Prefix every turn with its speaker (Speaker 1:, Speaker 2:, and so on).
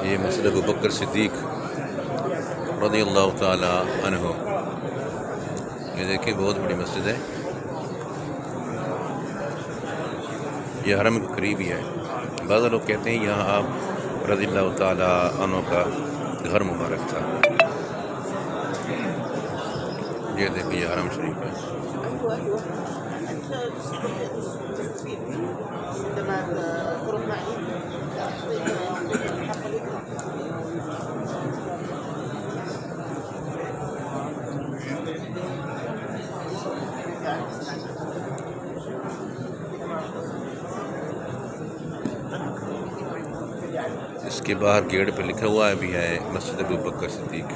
Speaker 1: ये मस्जिद अबू बकर सिद्दीक रज़ियल्लाहु ताला अन्हु। ये देखिए बहुत बड़ी मस्जिद है, ये हरम के करीब ही है। बाज़ लोग कहते हैं यहाँ आप रज़ियल्लाहु ताला अन्हु का घर मुबारक था। ये देखिए ये हरम शरीफ है। इसके बाहर गेट पे लिखा हुआ भी है मस्जिद अबू बकर सिद्दीक।